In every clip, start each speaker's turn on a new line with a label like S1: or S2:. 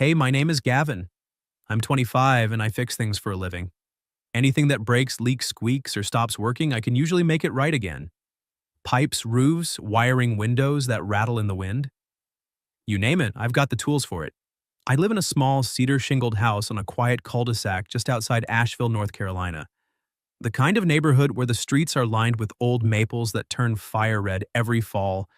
S1: Hey, my name is Gavin. I'm 25 and I fix things for a living. Anything that breaks, leaks, squeaks, or stops working, I can usually make it right again. Pipes, roofs, wiring windows that rattle in the wind. You name it, I've got the tools for it. I live in a small cedar shingled house on a quiet cul-de-sac just outside Asheville, North Carolina. The kind of neighborhood where the streets are lined with old maples that turn fire red every fall,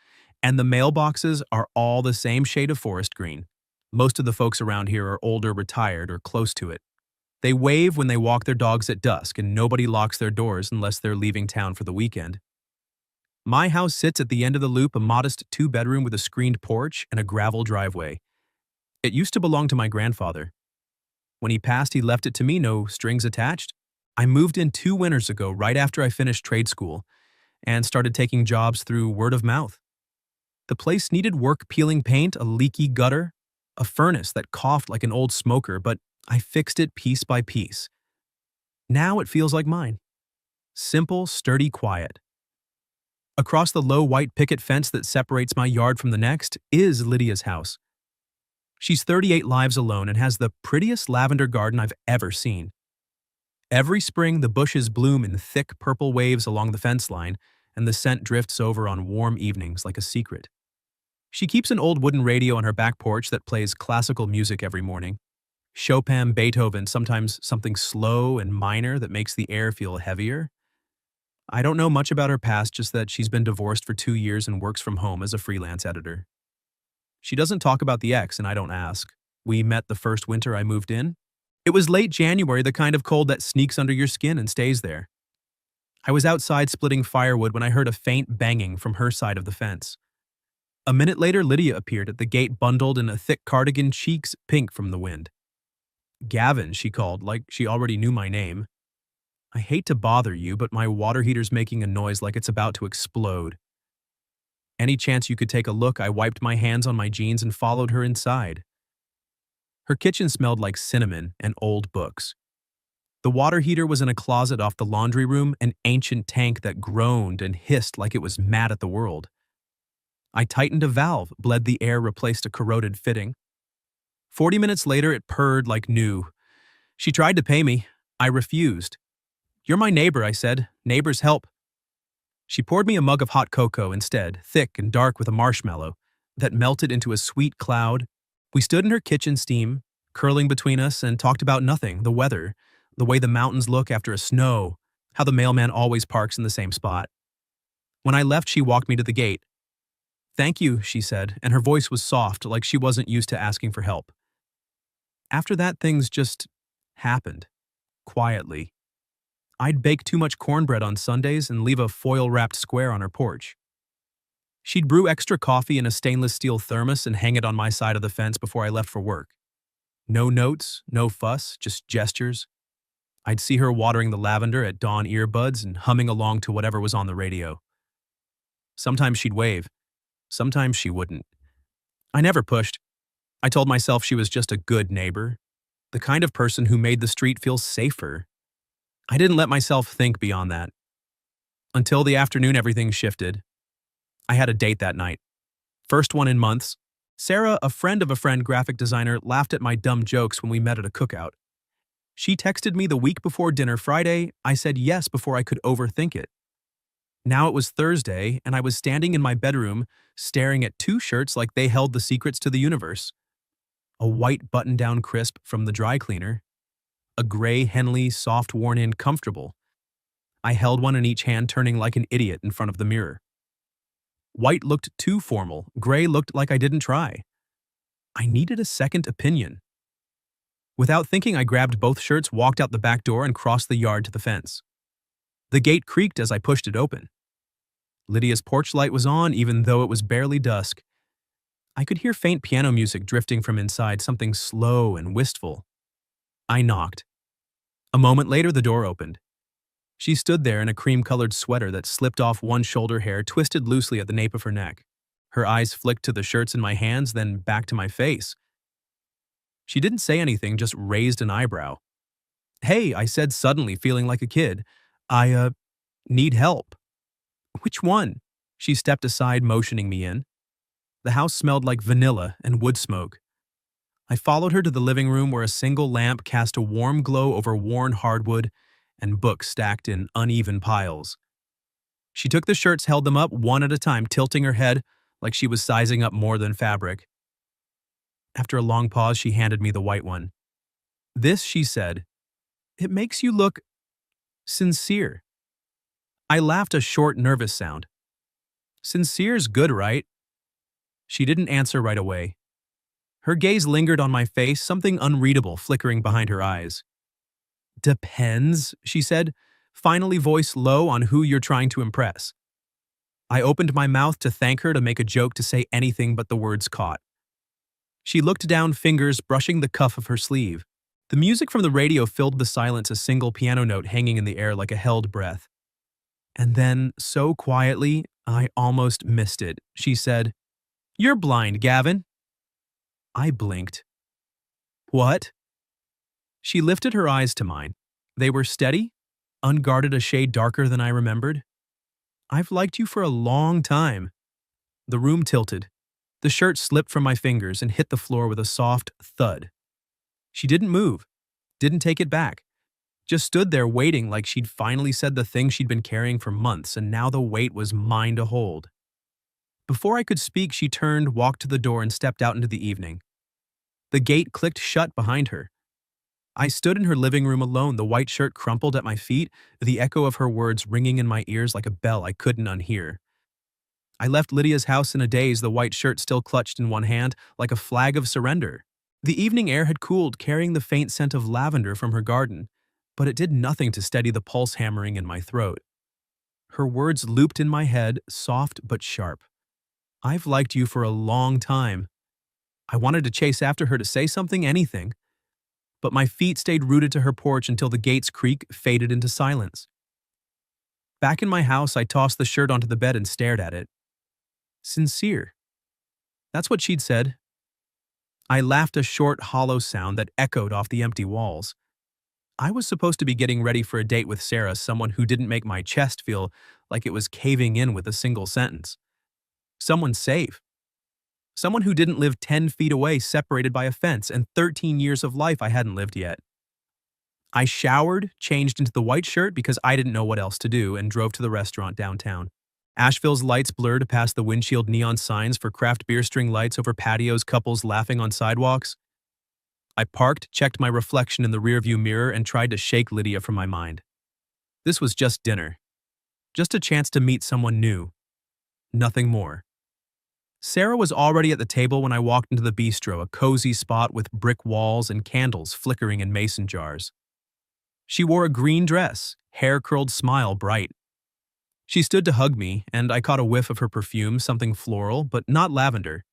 S1: and the mailboxes are all the same shade of forest green. Most of the folks around here are older, retired, or close to it. They wave when they walk their dogs at dusk, and nobody locks their doors unless they're leaving town for the weekend. My house sits at the end of the loop, a modest two-bedroom with a screened porch and a gravel driveway. It used to belong to my grandfather. When he passed, he left it to me, no strings attached. I moved in 2 winters ago, right after I finished trade school, and started taking jobs through word of mouth. The place needed work peeling paint, a leaky gutter, a furnace that coughed like an old smoker, but I fixed it piece by piece. Now it feels like mine. Simple, sturdy, quiet. Across the low white picket fence that separates my yard from the next is Lydia's house. She's 38 lives alone and has the prettiest lavender garden I've ever seen. Every spring, the bushes bloom in thick purple waves along the fence line, and the scent drifts over on warm evenings like a secret. She keeps an old wooden radio on her back porch that plays classical music every morning. Chopin, Beethoven, sometimes something slow and minor that makes the air feel heavier. I don't know much about her past, just that she's been divorced for 2 years and works from home as a freelance editor. She doesn't talk about the ex, and I don't ask. We met the first winter I moved in. It was late January, the kind of cold that sneaks under your skin and stays there. I was outside splitting firewood when I heard a faint banging from her side of the fence. A minute later, Lydia appeared at the gate, bundled in a thick cardigan, cheeks pink from the wind. Gavin, she called, like she already knew my name. I hate to bother you, but my water heater's making a noise like it's about to explode. Any chance you could take a look? I wiped my hands on my jeans and followed her inside. Her kitchen smelled like cinnamon and old books. The water heater was in a closet off the laundry room, an ancient tank that groaned and hissed like it was mad at the world. I tightened a valve, bled the air, replaced a corroded fitting. 40 minutes later, it purred like new. She tried to pay me. I refused. "You're my neighbor," I said. "Neighbors help." She poured me a mug of hot cocoa instead, thick and dark with a marshmallow, that melted into a sweet cloud. We stood in her kitchen steam, curling between us, and talked about nothing, the weather, the way the mountains look after a snow, how the mailman always parks in the same spot. When I left, she walked me to the gate. "Thank you," she said, and her voice was soft, like she wasn't used to asking for help. After that, things just happened, quietly. I'd bake too much cornbread on Sundays and leave a foil-wrapped square on her porch. She'd brew extra coffee in a stainless steel thermos and hang it on my side of the fence before I left for work. No notes, no fuss, just gestures. I'd see her watering the lavender at dawn earbuds and humming along to whatever was on the radio. Sometimes she'd wave. Sometimes she wouldn't. I never pushed. I told myself she was just a good neighbor, the kind of person who made the street feel safer. I didn't let myself think beyond that. Until the afternoon, everything shifted. I had a date that night. First one in months. Sarah, a friend of a friend graphic designer, laughed at my dumb jokes when we met at a cookout. She texted me the week before dinner Friday. I said yes before I could overthink it. Now it was Thursday, and I was standing in my bedroom, staring at 2 shirts like they held the secrets to the universe. A white button-down crisp from the dry cleaner. A gray Henley, soft, worn-in, comfortable. I held one in each hand, turning like an idiot in front of the mirror. White looked too formal. Gray looked like I didn't try. I needed a second opinion. Without thinking, I grabbed both shirts, walked out the back door, and crossed the yard to the fence. The gate creaked as I pushed it open. Lydia's porch light was on, even though it was barely dusk. I could hear faint piano music drifting from inside, something slow and wistful. I knocked. A moment later, the door opened. She stood there in a cream-colored sweater that slipped off one shoulder hair, twisted loosely at the nape of her neck. Her eyes flicked to the shirts in my hands, then back to my face. She didn't say anything, just raised an eyebrow. "Hey," I said suddenly, feeling like a kid. I need help." "Which one?" She stepped aside, motioning me in. The house smelled like vanilla and wood smoke. I followed her to the living room where a single lamp cast a warm glow over worn hardwood and books stacked in uneven piles. She took the shirts, held them up one at a time, tilting her head like she was sizing up more than fabric. After a long pause, she handed me the white one. "This," she said, "it makes you look sincere." I laughed, a short, nervous sound. "Sincere's good, right?" She didn't answer right away. Her gaze lingered on my face, something unreadable flickering behind her eyes. "Depends," she said, finally voice low on who you're trying to impress. I opened my mouth to thank her, to make a joke, to say anything, but the words caught. She looked down, fingers brushing the cuff of her sleeve. The music from the radio filled the silence, a single piano note hanging in the air like a held breath. And then, so quietly, I almost missed it, she said, "You're blind, Gavin." I blinked. "What?" She lifted her eyes to mine. They were steady, unguarded, a shade darker than I remembered. "I've liked you for a long time." The room tilted. The shirt slipped from my fingers and hit the floor with a soft thud. She didn't move, didn't take it back, just stood there waiting, like she'd finally said the thing she'd been carrying for months, and now the weight was mine to hold. Before I could speak, she turned, walked to the door, and stepped out into the evening. The gate clicked shut behind her. I stood in her living room alone, the white shirt crumpled at my feet, the echo of her words ringing in my ears like a bell I couldn't unhear. I left Lydia's house in a daze, the white shirt still clutched in one hand, like a flag of surrender. The evening air had cooled, carrying the faint scent of lavender from her garden, but it did nothing to steady the pulse hammering in my throat. Her words looped in my head, soft but sharp. "I've liked you for a long time." I wanted to chase after her, to say something, anything, but my feet stayed rooted to her porch until the gate's creak faded into silence. Back in my house, I tossed the shirt onto the bed and stared at it. Sincere. That's what she'd said. I laughed, a short, hollow sound that echoed off the empty walls. I was supposed to be getting ready for a date with Sarah, someone who didn't make my chest feel like it was caving in with a single sentence. Someone safe. Someone who didn't live 10 feet away, separated by a fence, and 13 years of life I hadn't lived yet. I showered, changed into the white shirt because I didn't know what else to do, and drove to the restaurant downtown. Asheville's lights blurred past the windshield, neon signs for craft beer, string lights over patios, couples laughing on sidewalks. I parked, checked my reflection in the rearview mirror, and tried to shake Lydia from my mind. This was just dinner. Just a chance to meet someone new. Nothing more. Sarah was already at the table when I walked into the bistro, a cozy spot with brick walls and candles flickering in mason jars. She wore a green dress, hair curled, smile bright. She stood to hug me, and I caught a whiff of her perfume, something floral, but not lavender.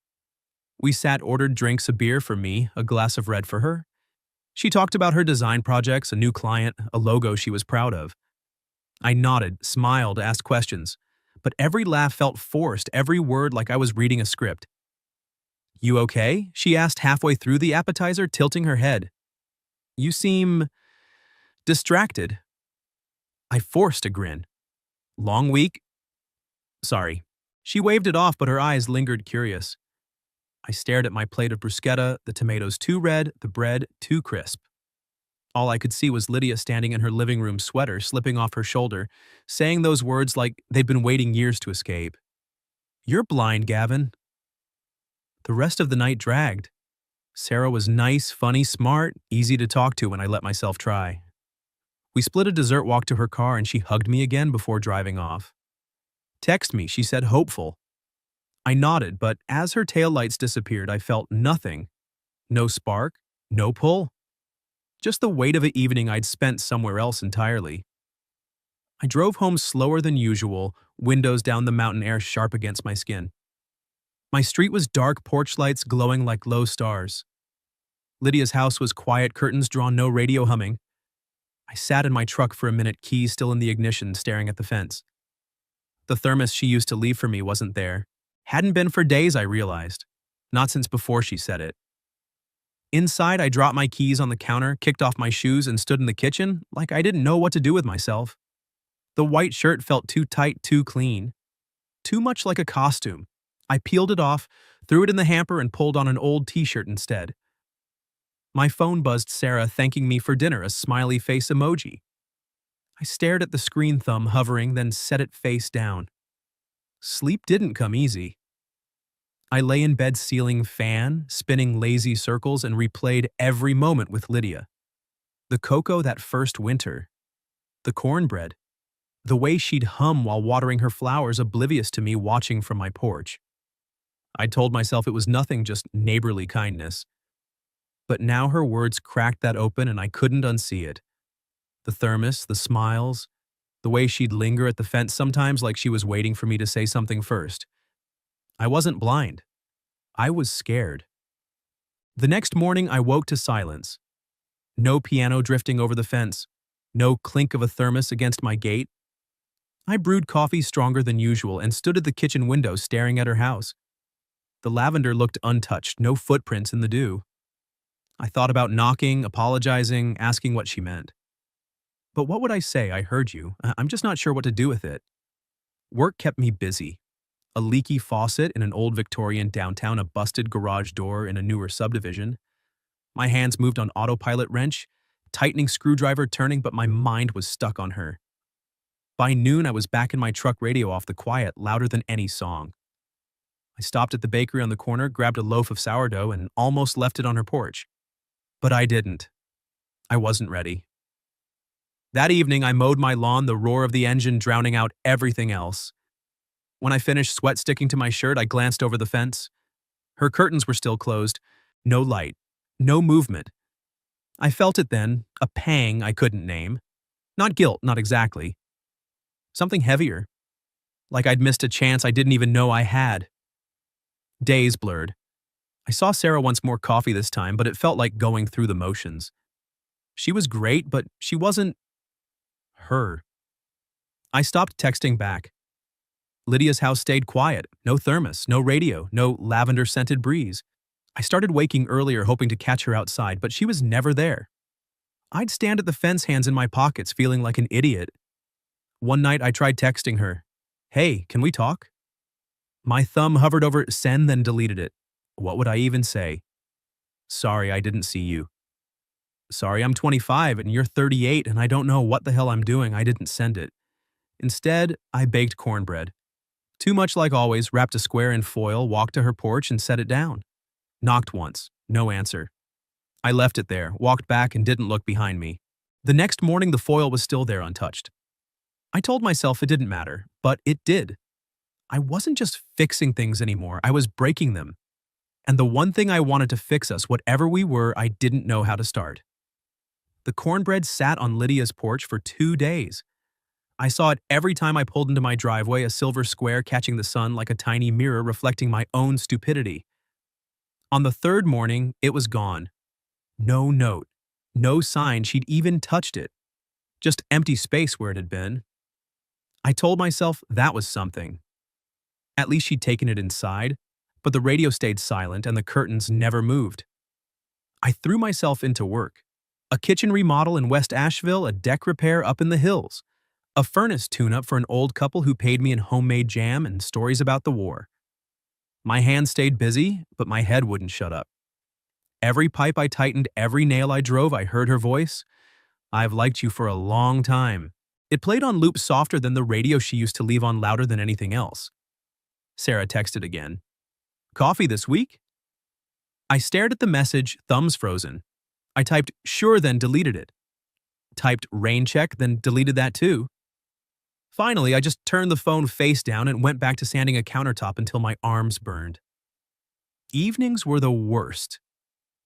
S1: We sat, ordered drinks, a beer for me, a glass of red for her. She talked about her design projects, a new client, a logo she was proud of. I nodded, smiled, asked questions, but every laugh felt forced, every word like I was reading a script. "You okay?" she asked halfway through the appetizer, tilting her head. "You seem distracted." I forced a grin. "Long week?" "Sorry." She waved it off, but her eyes lingered, curious. I stared at my plate of bruschetta, the tomatoes too red, the bread too crisp. All I could see was Lydia standing in her living room, sweater slipping off her shoulder, saying those words like they'd been waiting years to escape. "You're blind, Gavin." The rest of the night dragged. Sarah was nice, funny, smart, easy to talk to when I let myself try. We split a dessert walk to her car, and she hugged me again before driving off. "Text me," she said, hopeful. I nodded, but as her taillights disappeared, I felt nothing. No spark, no pull. Just the weight of an evening I'd spent somewhere else entirely. I drove home slower than usual, windows down, the mountain air sharp against my skin. My street was dark, porch lights glowing like low stars. Lydia's house was quiet, curtains drawn, no radio humming. I sat in my truck for a minute, keys still in the ignition, staring at the fence. The thermos she used to leave for me wasn't there. Hadn't been for days, I realized. Not since before she said it. Inside, I dropped my keys on the counter, kicked off my shoes, and stood in the kitchen like I didn't know what to do with myself. The white shirt felt too tight, too clean. Too much like a costume. I peeled it off, threw it in the hamper, and pulled on an old t-shirt instead. My phone buzzed Sarah thanking me for dinner, a smiley face emoji. I stared at the screen, thumb hovering, then set it face down. Sleep didn't come easy. I lay in bed, ceiling fan, spinning lazy circles, and replayed every moment with Lydia. The cocoa that first winter, the cornbread, the way she'd hum while watering her flowers, oblivious to me watching from my porch. I told myself it was nothing, just neighborly kindness. But now her words cracked that open and I couldn't unsee it. The thermos, the smiles, the way she'd linger at the fence sometimes like she was waiting for me to say something first. I wasn't blind. I was scared. The next morning I woke to silence. No piano drifting over the fence. No clink of a thermos against my gate. I brewed coffee stronger than usual and stood at the kitchen window staring at her house. The lavender looked untouched, no footprints in the dew. I thought about knocking, apologizing, asking what she meant. But what would I say? I heard you. I'm just not sure what to do with it. Work kept me busy. A leaky faucet in an old Victorian downtown, a busted garage door in a newer subdivision. My hands moved on autopilot, wrench, tightening screwdriver, turning, but my mind was stuck on her. By noon, I was back in my truck, radio off the quiet, louder than any song. I stopped at the bakery on the corner, grabbed a loaf of sourdough, and almost left it on her porch. But I didn't. I wasn't ready. That evening, I mowed my lawn, the roar of the engine drowning out everything else. When I finished, sweat sticking to my shirt, I glanced over the fence. Her curtains were still closed. No light. No movement. I felt it then, a pang I couldn't name. Not guilt, not exactly. Something heavier. Like I'd missed a chance I didn't even know I had. Days blurred. I saw Sarah once more, coffee this time, but it felt like going through the motions. She was great, but she wasn't her. I stopped texting back. Lydia's house stayed quiet. No thermos, no radio, no lavender-scented breeze. I started waking earlier, hoping to catch her outside, but she was never there. I'd stand at the fence, hands in my pockets, feeling like an idiot. One night I tried texting her. Hey, can we talk? My thumb hovered over send, then deleted it. What would I even say? Sorry, I didn't see you. Sorry, I'm 25 and you're 38 and I don't know what the hell I'm doing. I didn't send it. Instead, I baked cornbread. Too much like always, wrapped a square in foil, walked to her porch and set it down. Knocked once. No answer. I left it there, walked back and didn't look behind me. The next morning, the foil was still there, untouched. I told myself it didn't matter, but it did. I wasn't just fixing things anymore, I was breaking them. And the one thing I wanted to fix us, whatever we were, I didn't know how to start. The cornbread sat on Lydia's porch for 2 days. I saw it every time I pulled into my driveway, a silver square catching the sun like a tiny mirror reflecting my own stupidity. On the third morning, it was gone. No note, no sign she'd even touched it. Just empty space where it had been. I told myself that was something. At least she'd taken it inside, but the radio stayed silent and the curtains never moved. I threw myself into work. A kitchen remodel in West Asheville, a deck repair up in the hills. A furnace tune-up for an old couple who paid me in homemade jam and stories about the war. My hands stayed busy, but my head wouldn't shut up. Every pipe I tightened, every nail I drove, I heard her voice. I've liked you for a long time. It played on loop, softer than the radio she used to leave on, louder than anything else. Sarah texted again. Coffee this week? I stared at the message, thumbs frozen. I typed sure, then deleted it. Typed rain check, then deleted that too. Finally, I just turned the phone face down and went back to sanding a countertop until my arms burned. Evenings were the worst.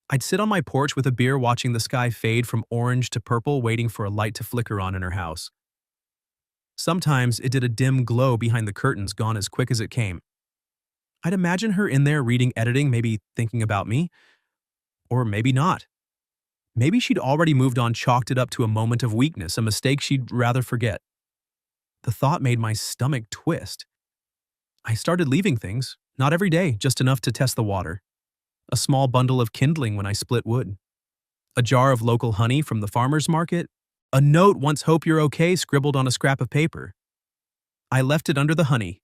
S1: I'd sit on my porch with a beer watching the sky fade from orange to purple, waiting for a light to flicker on in her house. Sometimes it did a dim glow behind the curtains, gone as quick as it came. I'd imagine her in there reading, editing, maybe thinking about me. Or maybe not. Maybe she'd already moved on, chalked it up to a moment of weakness, a mistake she'd rather forget. The thought made my stomach twist. I started leaving things, not every day, just enough to test the water. A small bundle of kindling when I split wood. A jar of local honey from the farmer's market. A note, once hope you're okay, scribbled on a scrap of paper. I left it under the honey.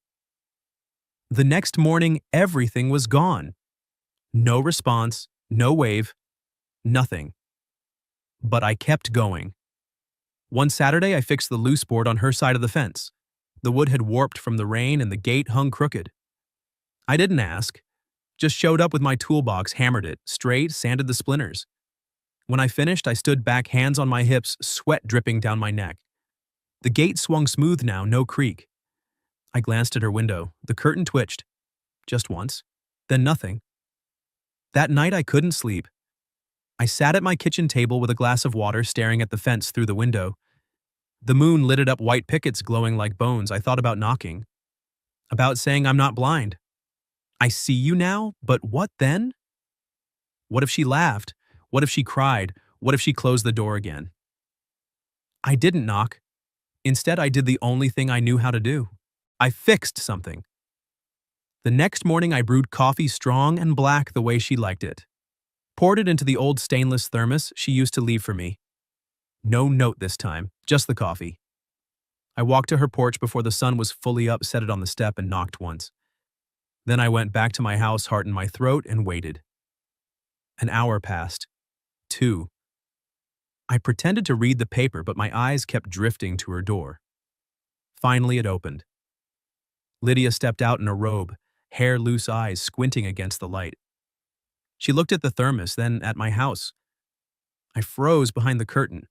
S1: The next morning, everything was gone. No response, no wave, Nothing. But I kept going. One Saturday, I fixed the loose board on her side of the fence. The wood had warped from the rain and the gate hung crooked. I didn't ask, just showed up with my toolbox, hammered it, straight, sanded the splinters. When I finished, I stood back, hands on my hips, sweat dripping down my neck. The gate swung smooth now, no creak. I glanced at her window. The curtain twitched. Just once. Then nothing. That night I couldn't sleep. I sat at my kitchen table with a glass of water, staring at the fence through the window. The moon lit up white pickets glowing like bones. I thought about knocking. About saying I'm not blind. I see you now, but what then? What if she laughed? What if she cried? What if she closed the door again? I didn't knock. Instead, I did the only thing I knew how to do. I fixed something. The next morning, I brewed coffee strong and black the way she liked it. Poured it into the old stainless thermos she used to leave for me. No note this time, just the coffee. I walked to her porch before the sun was fully up, set it on the step, and knocked once. Then I went back to my house, heart in my throat, and waited. An hour passed. 2. I pretended to read the paper, but my eyes kept drifting to her door. Finally, it opened. Lydia stepped out in a robe, hair loose, eyes squinting against the light. She looked at the thermos, then at my house. I froze behind the curtain.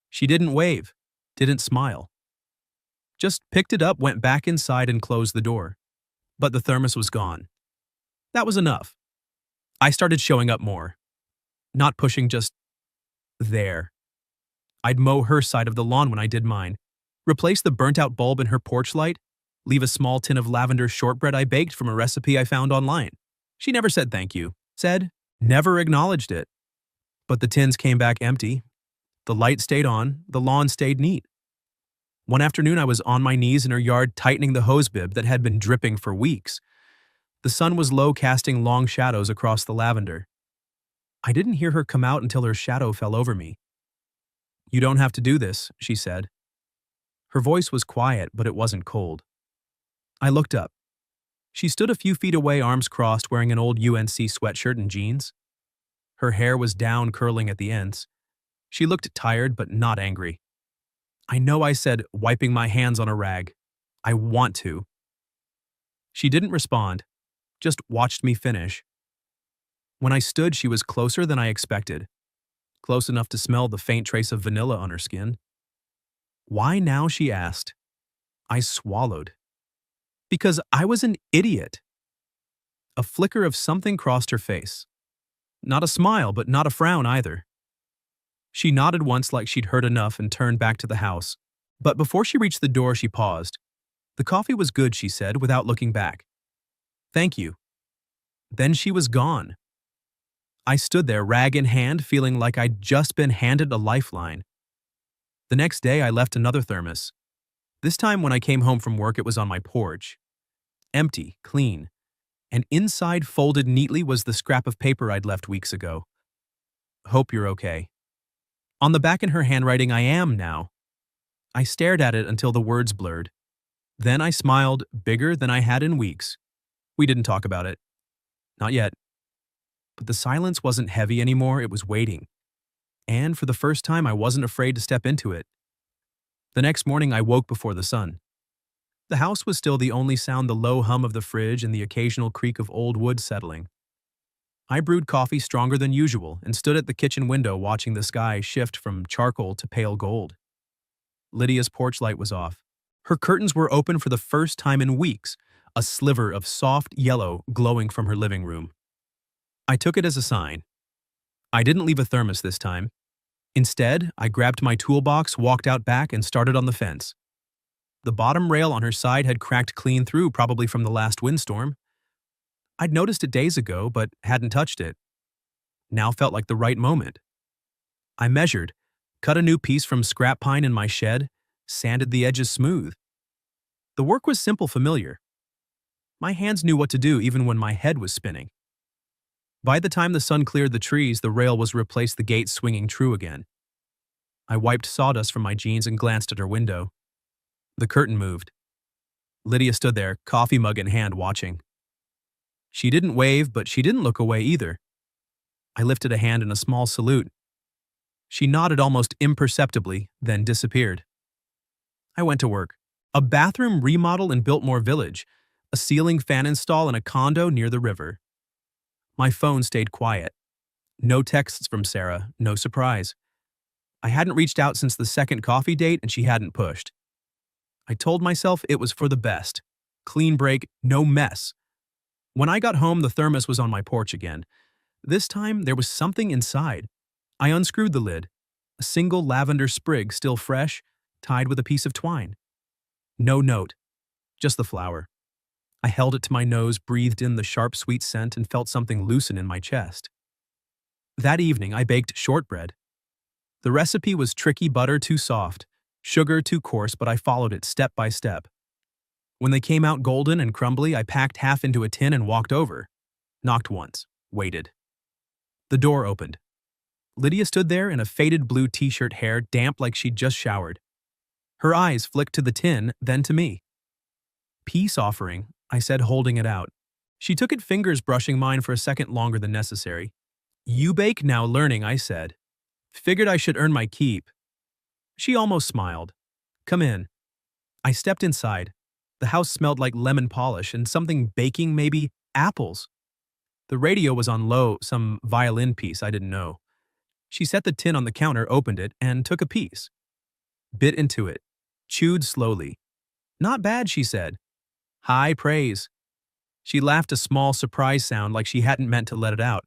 S1: She didn't wave, didn't smile. Just picked it up, went back inside, and closed the door. But the thermos was gone. That was enough. I started showing up more. Not pushing, just there. I'd mow her side of the lawn when I did mine, replace the burnt-out bulb in her porch light, leave a small tin of lavender shortbread I baked from a recipe I found online. She never said thank you, never acknowledged it. But the tins came back empty. The light stayed on, the lawn stayed neat. One afternoon, I was on my knees in her yard tightening the hose bib that had been dripping for weeks. The sun was low, casting long shadows across the lavender. I didn't hear her come out until her shadow fell over me. "You don't have to do this," she said. Her voice was quiet, but it wasn't cold. I looked up. She stood a few feet away, arms crossed, wearing an old UNC sweatshirt and jeans. Her hair was down, curling at the ends. She looked tired, but not angry. "I know," I said, wiping my hands on a rag. "I want to." She didn't respond, just watched me finish. When I stood, she was closer than I expected. Close enough to smell the faint trace of vanilla on her skin. "Why now?" she asked. I swallowed. Because I was an idiot. A flicker of something crossed her face. Not a smile, but not a frown either. She nodded once like she'd heard enough and turned back to the house. But before she reached the door, she paused. "The coffee was good," she said, without looking back. "Thank you." Then she was gone. I stood there, rag in hand, feeling like I'd just been handed a lifeline. The next day, I left another thermos. This time, when I came home from work, it was on my porch. Empty, clean, and inside, folded neatly, was the scrap of paper I'd left weeks ago. "Hope you're okay." On the back in her handwriting, "I am now." I stared at it until the words blurred. Then I smiled, bigger than I had in weeks. We didn't talk about it. Not yet. But the silence wasn't heavy anymore, it was waiting. And for the first time, I wasn't afraid to step into it. The next morning, I woke before the sun. The house was still the only sound, the low hum of the fridge and the occasional creak of old wood settling. I brewed coffee stronger than usual and stood at the kitchen window watching the sky shift from charcoal to pale gold. Lydia's porch light was off. Her curtains were open for the first time in weeks, a sliver of soft yellow glowing from her living room. I took it as a sign. I didn't leave a thermos this time. Instead, I grabbed my toolbox, walked out back, and started on the fence. The bottom rail on her side had cracked clean through, probably from the last windstorm. I'd noticed it days ago, but hadn't touched it. Now felt like the right moment. I measured, cut a new piece from scrap pine in my shed, sanded the edges smooth. The work was simple, familiar. My hands knew what to do even when my head was spinning. By the time the sun cleared the trees, the rail was replaced, the gate swinging true again. I wiped sawdust from my jeans and glanced at her window. The curtain moved. Lydia stood there, coffee mug in hand, watching. She didn't wave, but she didn't look away either. I lifted a hand in a small salute. She nodded almost imperceptibly, then disappeared. I went to work. A bathroom remodel in Biltmore Village, a ceiling fan install in a condo near the river. My phone stayed quiet. No texts from Sarah, no surprise. I hadn't reached out since the second coffee date and she hadn't pushed. I told myself it was for the best. Clean break, no mess. When I got home, the thermos was on my porch again. This time, there was something inside. I unscrewed the lid. A single lavender sprig, still fresh, tied with a piece of twine. No note, just the flower. I held it to my nose, breathed in the sharp, sweet scent, and felt something loosen in my chest. That evening, I baked shortbread. The recipe was tricky butter too soft, sugar too coarse, but I followed it step by step. When they came out golden and crumbly, I packed half into a tin and walked over. Knocked once, waited. The door opened. Lydia stood there in a faded blue t-shirt, hair damp like she'd just showered. Her eyes flicked to the tin, then to me. "Peace offering," I said, holding it out. She took it, fingers brushing mine for a second longer than necessary. "You bake, now learning," I said. Figured I should earn my keep. She almost smiled. "Come in." I stepped inside. The house smelled like lemon polish and something baking, maybe apples. The radio was on low, some violin piece I didn't know. She set the tin on the counter, opened it, and took a piece. Bit into it. Chewed slowly. "Not bad," she said. "High praise." She laughed, a small surprise sound like she hadn't meant to let it out.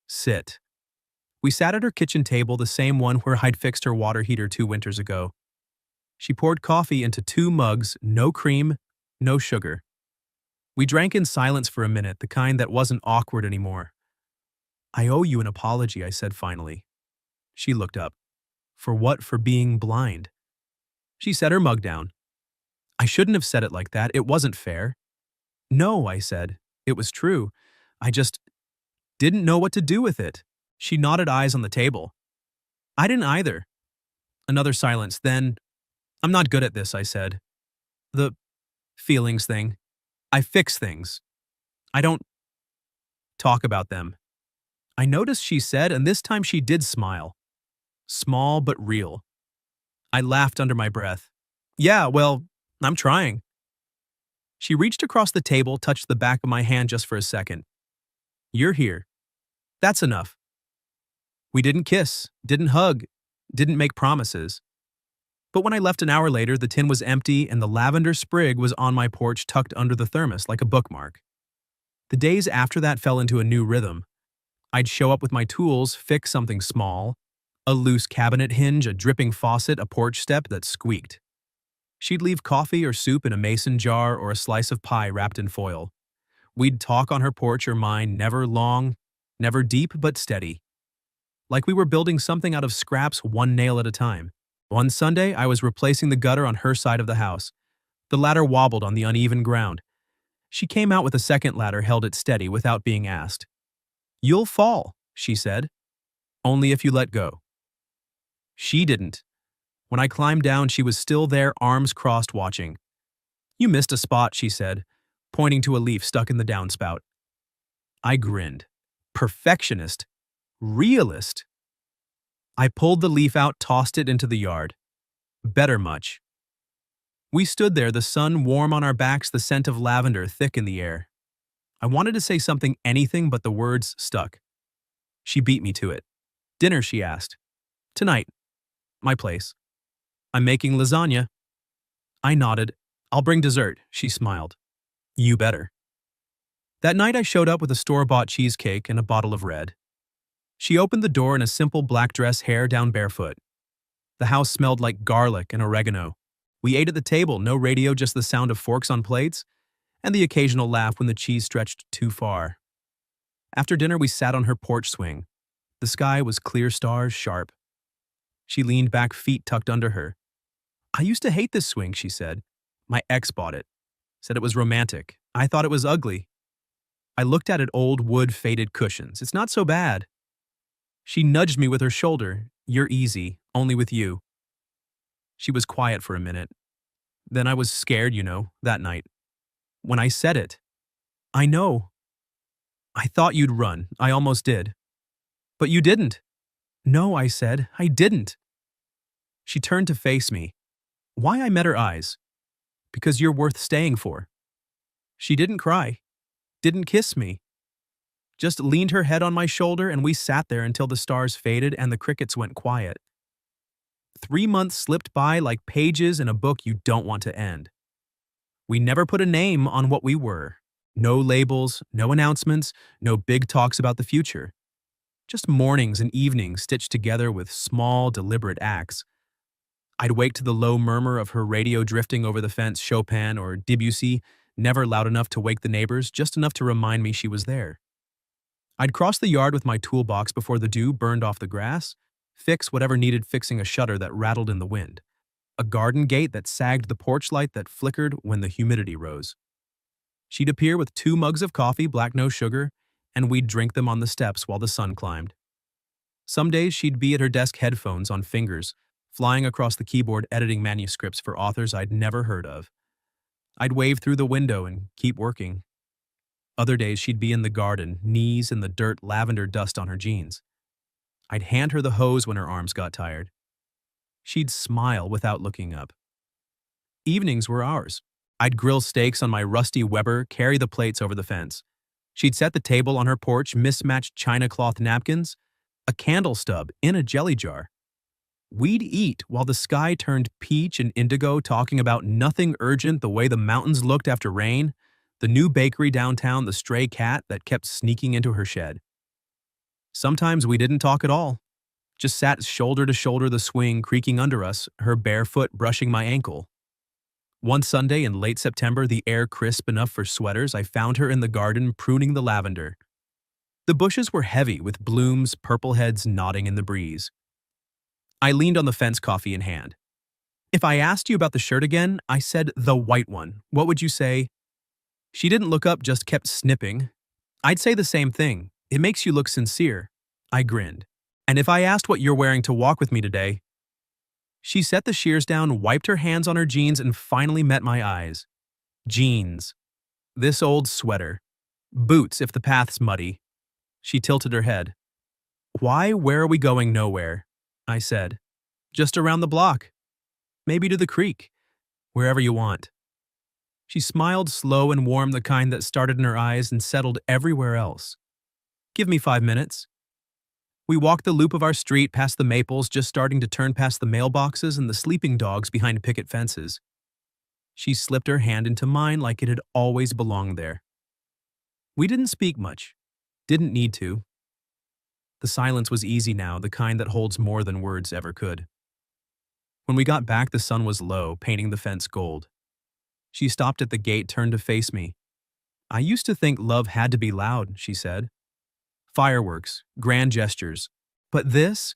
S1: "Sit." We sat at her kitchen table, the same one where I'd fixed her water heater 2 winters ago. She poured coffee into 2 mugs, no cream, no sugar. We drank in silence for a minute, the kind that wasn't awkward anymore. "I owe you an apology," I said finally. She looked up. "For what? For being blind?" She set her mug down. "I shouldn't have said it like that. It wasn't fair." "No," I said. "It was true. I just didn't know what to do with it." She nodded, eyes on the table. "I didn't either." Another silence, then, "I'm not good at this," I said. "The feelings thing. I fix things. I don't talk about them." I noticed, she said, and this time she did smile. Small but real. I laughed under my breath. "Yeah, well, I'm trying." She reached across the table, touched the back of my hand just for a second. "You're here. That's enough." We didn't kiss, didn't hug, didn't make promises. But when I left an hour later, the tin was empty and the lavender sprig was on my porch, tucked under the thermos like a bookmark. The days after that fell into a new rhythm. I'd show up with my tools, fix something small, a loose cabinet hinge, a dripping faucet, a porch step that squeaked. She'd leave coffee or soup in a mason jar or a slice of pie wrapped in foil. We'd talk on her porch or mine, never long, never deep, but steady. Like we were building something out of scraps, one nail at a time. One Sunday, I was replacing the gutter on her side of the house. The ladder wobbled on the uneven ground. She came out with a second ladder, held it steady without being asked. "You'll fall," she said. "Only if you let go." She didn't. When I climbed down, she was still there, arms crossed, watching. "You missed a spot," she said, pointing to a leaf stuck in the downspout. I grinned. Perfectionist. Realist. I pulled the leaf out, tossed it into the yard. Better much. We stood there, the sun warm on our backs, the scent of lavender thick in the air. I wanted to say something, anything, but the words stuck. She beat me to it. "Dinner?" she asked. "Tonight. My place. I'm making lasagna." I nodded. "I'll bring dessert," she smiled. "You better." That night I showed up with a store-bought cheesecake and a bottle of red. She opened the door in a simple black dress, hair down barefoot. The house smelled like garlic and oregano. We ate at the table, no radio, just the sound of forks on plates, and the occasional laugh when the cheese stretched too far. After dinner, we sat on her porch swing. The sky was clear, stars sharp. She leaned back, feet tucked under her. "I used to hate this swing," she said. "My ex bought it. Said it was romantic. I thought it was ugly." I looked at it, old wood, faded cushions. "It's not so bad." She nudged me with her shoulder. "You're easy, only with you." She was quiet for a minute. "Then I was scared, that night. When I said it." "I know." "I thought you'd run. I almost did." But you didn't. No, I said, I didn't. She turned to face me. Why I met her eyes? Because you're worth staying for. She didn't cry, didn't kiss me, just leaned her head on my shoulder and we sat there until the stars faded and the crickets went quiet. 3 months slipped by like pages in a book you don't want to end. We never put a name on what we were. No labels, no announcements, no big talks about the future. Just mornings and evenings stitched together with small, deliberate acts. I'd wake to the low murmur of her radio drifting over the fence, Chopin or Debussy, never loud enough to wake the neighbors, just enough to remind me she was there. I'd cross the yard with my toolbox before the dew burned off the grass, fix whatever needed fixing, a shutter that rattled in the wind, a garden gate that sagged, the porch light that flickered when the humidity rose. She'd appear with 2 mugs of coffee, black no sugar, and we'd drink them on the steps while the sun climbed. Some days she'd be at her desk, headphones on fingers, flying across the keyboard editing manuscripts for authors I'd never heard of. I'd wave through the window and keep working. Other days she'd be in the garden, knees in the dirt, lavender dust on her jeans. I'd hand her the hose when her arms got tired. She'd smile without looking up. Evenings were ours. I'd grill steaks on my rusty Weber, carry the plates over the fence. She'd set the table on her porch, mismatched china cloth napkins, a candle stub in a jelly jar. We'd eat while the sky turned peach and indigo, talking about nothing urgent, the way the mountains looked after rain, the new bakery downtown, the stray cat that kept sneaking into her shed. Sometimes we didn't talk at all, just sat shoulder to shoulder, the swing creaking under us, her bare foot brushing my ankle. One Sunday in late September, the air crisp enough for sweaters, I found her in the garden pruning the lavender. The bushes were heavy with blooms, purple heads nodding in the breeze. I leaned on the fence, coffee in hand. If I asked you about the shirt again, I said the white one, what would you say? She didn't look up, just kept snipping. I'd say the same thing. It makes you look sincere. I grinned. And if I asked what you're wearing to walk with me today? She set the shears down, wiped her hands on her jeans, and finally met my eyes. Jeans. This old sweater. Boots if the path's muddy. She tilted her head. Why? Where are we going? Nowhere, I said. Just around the block. Maybe to the creek. Wherever you want. She smiled, slow and warm, the kind that started in her eyes and settled everywhere else. Give me 5 minutes. We walked the loop of our street, past the maples, just starting to turn past the mailboxes and the sleeping dogs behind picket fences. She slipped her hand into mine like it had always belonged there. We didn't speak much. Didn't need to. The silence was easy now, the kind that holds more than words ever could. When we got back, the sun was low, painting the fence gold. She stopped at the gate, turned to face me. I used to think love had to be loud, she said. Fireworks, grand gestures. But this?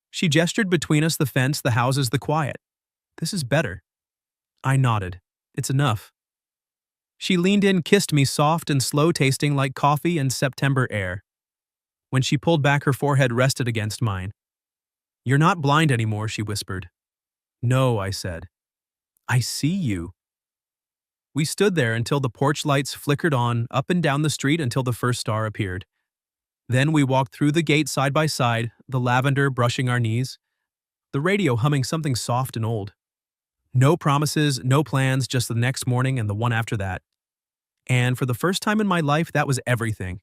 S1: She gestured between us, the fence, the houses, the quiet. This is better. I nodded. It's enough. She leaned in, kissed me, soft and slow, tasting like coffee and September air. When she pulled back, her forehead rested against mine. You're not blind anymore, she whispered. No, I said. I see you. We stood there until the porch lights flickered on, up and down the street until the first star appeared. Then we walked through the gate side by side, the lavender brushing our knees, the radio humming something soft and old. No promises, no plans, just the next morning and the one after that. And for the first time in my life, that was everything.